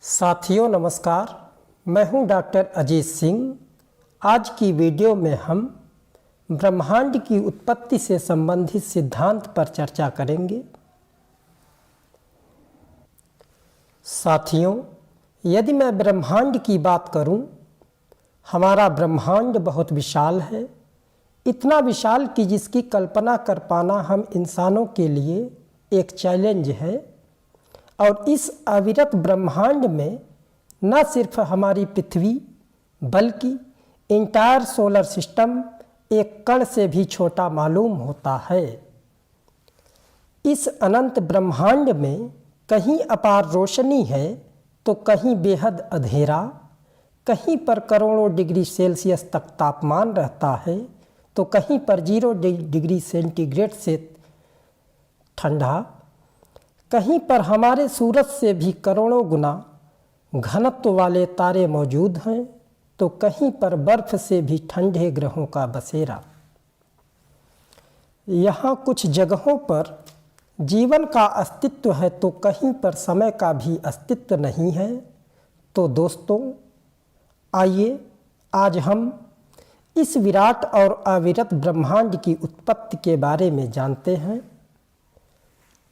साथियों नमस्कार, मैं हूं डॉक्टर अजीत सिंह। आज की वीडियो में हम ब्रह्मांड की उत्पत्ति से संबंधित सिद्धांत पर चर्चा करेंगे। साथियों, यदि मैं ब्रह्मांड की बात करूं, हमारा ब्रह्मांड बहुत विशाल है, इतना विशाल कि जिसकी कल्पना कर पाना हम इंसानों के लिए एक चैलेंज है। और इस अविरत ब्रह्मांड में न सिर्फ हमारी पृथ्वी बल्कि इंटायर सोलर सिस्टम एक कण से भी छोटा मालूम होता है। इस अनंत ब्रह्मांड में कहीं अपार रोशनी है तो कहीं बेहद अंधेरा, कहीं पर करोड़ों डिग्री सेल्सियस तक तापमान रहता है तो कहीं पर 0 डिग्री सेंटीग्रेड से ठंडा, कहीं पर हमारे सूरज से भी करोड़ों गुना घनत्व वाले तारे मौजूद हैं तो कहीं पर बर्फ से भी ठंडे ग्रहों का बसेरा। यहाँ कुछ जगहों पर जीवन का अस्तित्व है तो कहीं पर समय का भी अस्तित्व नहीं है। तो दोस्तों, आइए आज हम इस विराट और अविरत ब्रह्मांड की उत्पत्ति के बारे में जानते हैं।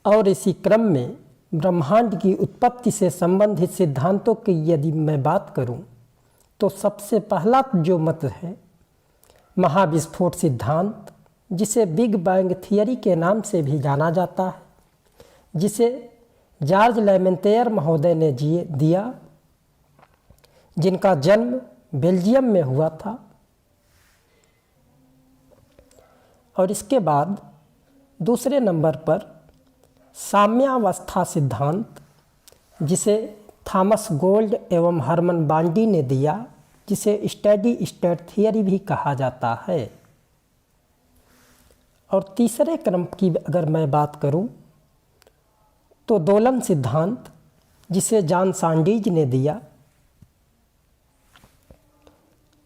और इसी क्रम में ब्रह्मांड की उत्पत्ति से संबंधित सिद्धांतों की यदि मैं बात करूं, तो सबसे पहला जो मत है महाविस्फोट सिद्धांत, जिसे बिग बैंग थियरी के नाम से भी जाना जाता है, जिसे जॉर्ज लेमेंतेयर महोदय ने दिया, जिनका जन्म बेल्जियम में हुआ था। और इसके बाद दूसरे नंबर पर साम्यावस्था सिद्धांत, जिसे थॉमस गोल्ड एवं हरमन बांडी ने दिया, जिसे स्टेडी स्टेट थियरी भी कहा जाता है। और तीसरे क्रम की अगर मैं बात करूं, तो दोलन सिद्धांत, जिसे जॉन सैंडविच ने दिया।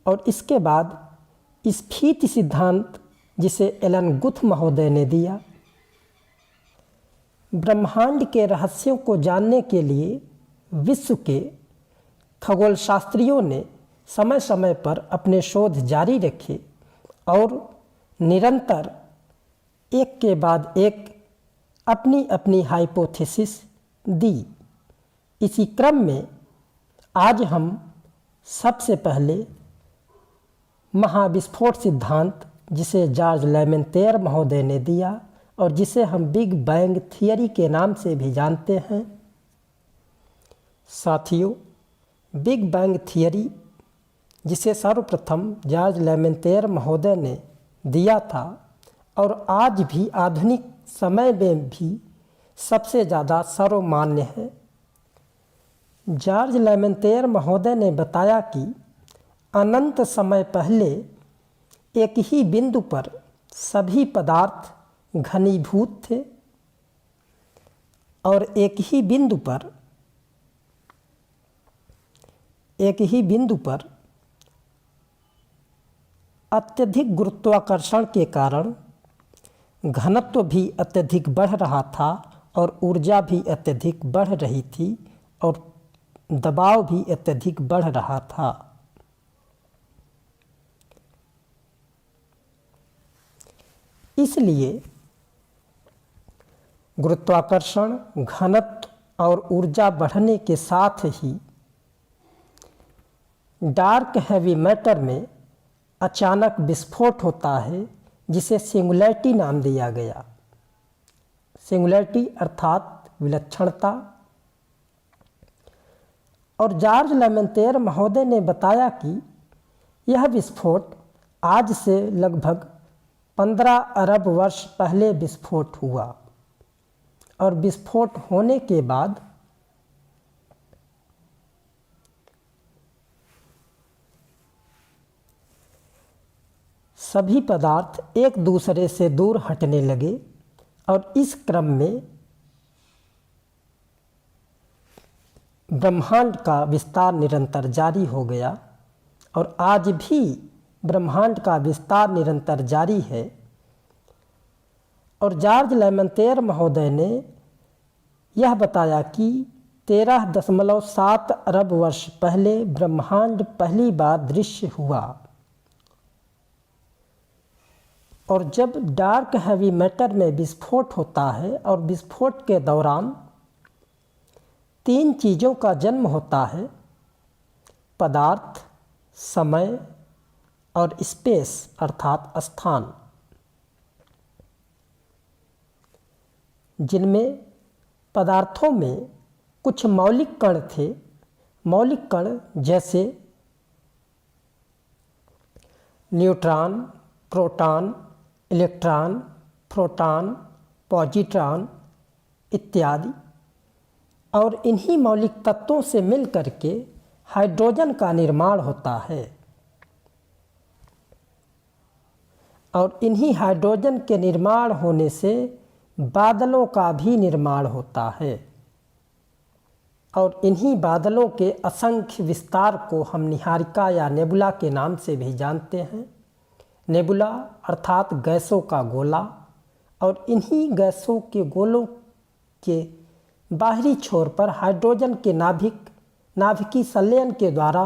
और इसके बाद स्फीति सिद्धांत, जिसे एलन गुथ महोदय ने दिया। ब्रह्मांड के रहस्यों को जानने के लिए विश्व के खगोल शास्त्रियों ने समय समय पर अपने शोध जारी रखे और निरंतर एक के बाद एक अपनी अपनी हाइपोथेसिस दी। इसी क्रम में आज हम सबसे पहले महाविस्फोट सिद्धांत, जिसे जॉर्ज लेमेंतेयर महोदय ने दिया और जिसे हम बिग बैंग थियरी के नाम से भी जानते हैं। साथियों, बिग बैंग थियरी, जिसे सर्वप्रथम जॉर्ज लेमेंतेयर महोदय ने दिया था और आज भी आधुनिक समय में भी सबसे ज़्यादा सर्वमान्य है। जॉर्ज लेमेंतेयर महोदय ने बताया कि अनंत समय पहले एक ही बिंदु पर सभी पदार्थ घनीभूत थे और एक ही बिंदु पर अत्यधिक गुरुत्वाकर्षण के कारण घनत्व भी अत्यधिक बढ़ रहा था और ऊर्जा भी अत्यधिक बढ़ रही थी और दबाव भी अत्यधिक बढ़ रहा था। इसलिए गुरुत्वाकर्षण, घनत्व और ऊर्जा बढ़ने के साथ ही डार्क हैवी मैटर में अचानक विस्फोट होता है, जिसे सिंगुलैरिटी नाम दिया गया। सिंगुलैरिटी अर्थात विलक्षणता। और जॉर्ज लेमेंतेयर महोदय ने बताया कि यह विस्फोट आज से लगभग 15 अरब वर्ष पहले विस्फोट हुआ। और विस्फोट होने के बाद सभी पदार्थ एक दूसरे से दूर हटने लगे और इस क्रम में ब्रह्मांड का विस्तार निरंतर जारी हो गया। और आज भी ब्रह्मांड का विस्तार निरंतर जारी है। और जॉर्ज लेमेंतेयर महोदय ने यह बताया कि 13.7 अरब वर्ष पहले ब्रह्मांड पहली बार दृश्य हुआ। और जब डार्क हैवी मैटर में विस्फोट होता है और विस्फोट के दौरान 3 चीज़ों का जन्म होता है, पदार्थ, समय और स्पेस अर्थात स्थान, जिनमें पदार्थों में कुछ मौलिक कण थे। मौलिक कण जैसे neutron, proton, electron, proton, positron इत्यादि। और इन्हीं मौलिक तत्वों से मिलकर के हाइड्रोजन का निर्माण होता है। और इन्हीं हाइड्रोजन के निर्माण होने से बादलों का भी निर्माण होता है। और इन्हीं बादलों के असंख्य विस्तार को हम निहारिका या नेबुला के नाम से भी जानते हैं। नेबुला अर्थात गैसों का गोला। और इन्हीं गैसों के गोलों के बाहरी छोर पर हाइड्रोजन के नाभिकीय संलयन के द्वारा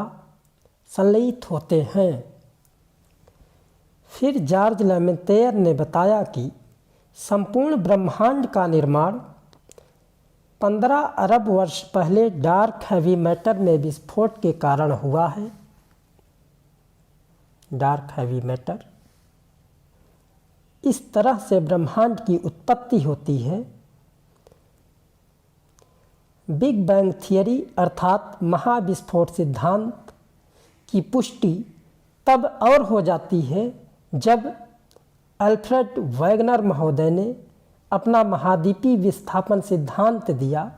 संलयित होते हैं। फिर जॉर्ज लेमेंतेयर ने बताया कि संपूर्ण ब्रह्मांड का निर्माण 15 अरब वर्ष पहले डार्क हैवी मैटर में विस्फोट के कारण हुआ है। डार्क हैवी मैटर, इस तरह से ब्रह्मांड की उत्पत्ति होती है। बिग बैंग थियरी अर्थात महाविस्फोट सिद्धांत की पुष्टि तब और हो जाती है जब अल्फ्रेड वैगनर महोदय ने अपना महाद्वीपीय विस्थापन सिद्धांत दिया।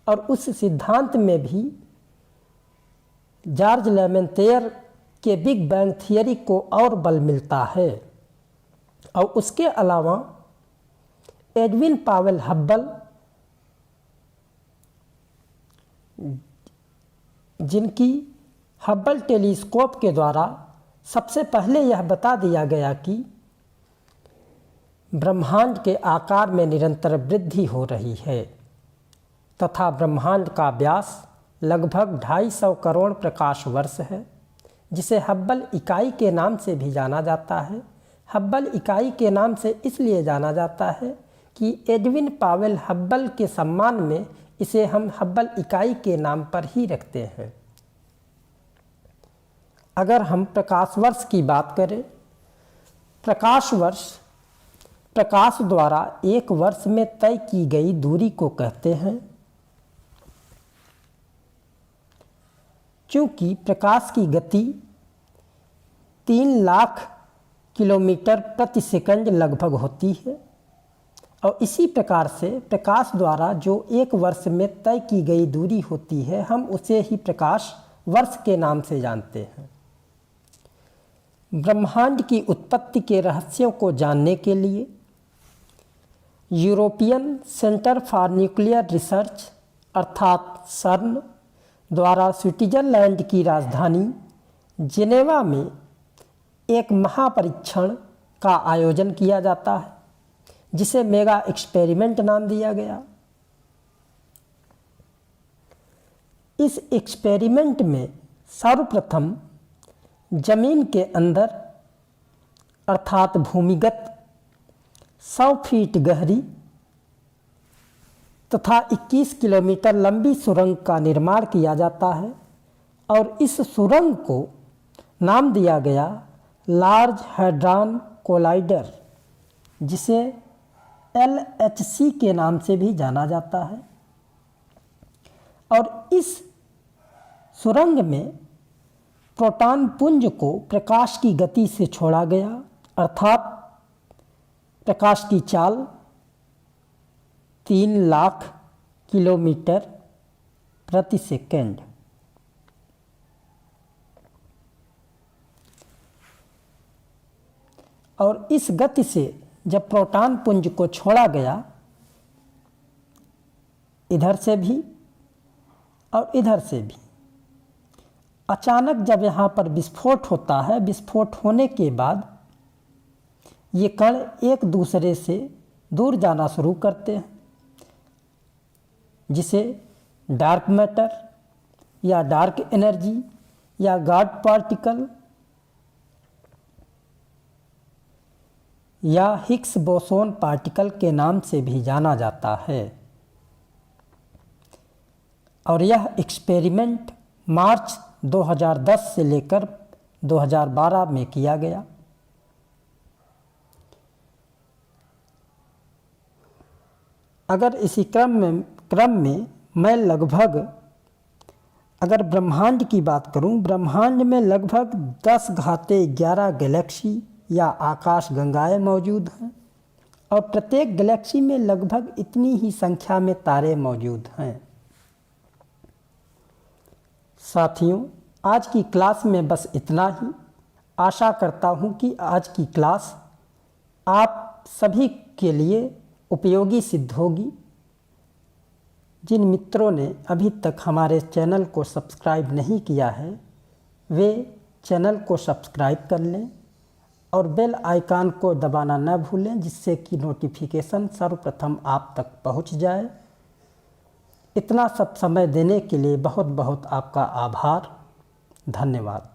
और उस सिद्धांत में भी जॉर्ज लेमेंतेयर के बिग बैंग थियरी को और बल मिलता है। और उसके अलावा एडविन पावेल हब्बल, जिनकी हब्बल टेलीस्कोप के द्वारा सबसे पहले यह बता दिया गया कि ब्रह्मांड के आकार में निरंतर वृद्धि हो रही है तथा ब्रह्मांड का व्यास लगभग 250 करोड़ प्रकाश वर्ष है, जिसे हब्बल इकाई के नाम से भी जाना जाता है। हब्बल इकाई के नाम से इसलिए जाना जाता है कि एडविन पावेल हब्बल के सम्मान में इसे हम हब्बल इकाई के नाम पर ही रखते हैं। अगर हम प्रकाश वर्ष की बात करें, प्रकाश वर्ष प्रकाश द्वारा एक वर्ष में तय की गई दूरी को कहते हैं। चूँकि प्रकाश की गति 3 लाख किलोमीटर प्रति सेकंड लगभग होती है, और इसी प्रकार से प्रकाश द्वारा जो एक वर्ष में तय की गई दूरी होती है, हम उसे ही प्रकाश वर्ष के नाम से जानते हैं। ब्रह्मांड की उत्पत्ति के रहस्यों को जानने के लिए European centre for nuclear research अर्थात सर्न द्वारा स्विट्जरलैंड की राजधानी जिनेवा में एक महापरीक्षण का आयोजन किया जाता है, जिसे मेगा एक्सपेरिमेंट नाम दिया गया। इस एक्सपेरिमेंट में सर्वप्रथम जमीन के अंदर अर्थात भूमिगत 100 फीट गहरी तथा 21 किलोमीटर लंबी सुरंग का निर्माण किया जाता है। और इस सुरंग को नाम दिया गया लार्ज हैड्रॉन कोलाइडर, जिसे LHC के नाम से भी जाना जाता है। और इस सुरंग में प्रोटॉन पुंज को प्रकाश की गति से छोड़ा गया, अर्थात प्रकाश की चाल 3 लाख किलोमीटर प्रति सेकंड। और इस गति से जब प्रोटॉन पुंज को छोड़ा गया, इधर से भी और इधर से भी, अचानक जब यहाँ पर विस्फोट होता है, विस्फोट होने के बाद ये कण एक दूसरे से दूर जाना शुरू करते हैं, जिसे डार्क मैटर या डार्क एनर्जी या गॉड पार्टिकल या हिग्स बोसोन पार्टिकल के नाम से भी जाना जाता है। और यह एक्सपेरिमेंट मार्च 2010 से लेकर 2012 में किया गया। अगर इसी क्रम में मैं लगभग अगर ब्रह्मांड की बात करूं, ब्रह्मांड में लगभग 10⁻11 गैलेक्सी या आकाश गंगाएं मौजूद हैं और प्रत्येक गैलेक्सी में लगभग इतनी ही संख्या में तारे मौजूद हैं। साथियों, आज की क्लास में बस इतना ही। आशा करता हूं कि आज की क्लास आप सभी के लिए उपयोगी सिद्ध होगी। जिन मित्रों ने अभी तक हमारे चैनल को सब्सक्राइब नहीं किया है वे चैनल को सब्सक्राइब कर लें और बेल आइकन को दबाना न भूलें, जिससे कि नोटिफिकेशन सर्वप्रथम आप तक पहुंच जाए। इतना सब समय देने के लिए बहुत बहुत आपका आभार। धन्यवाद।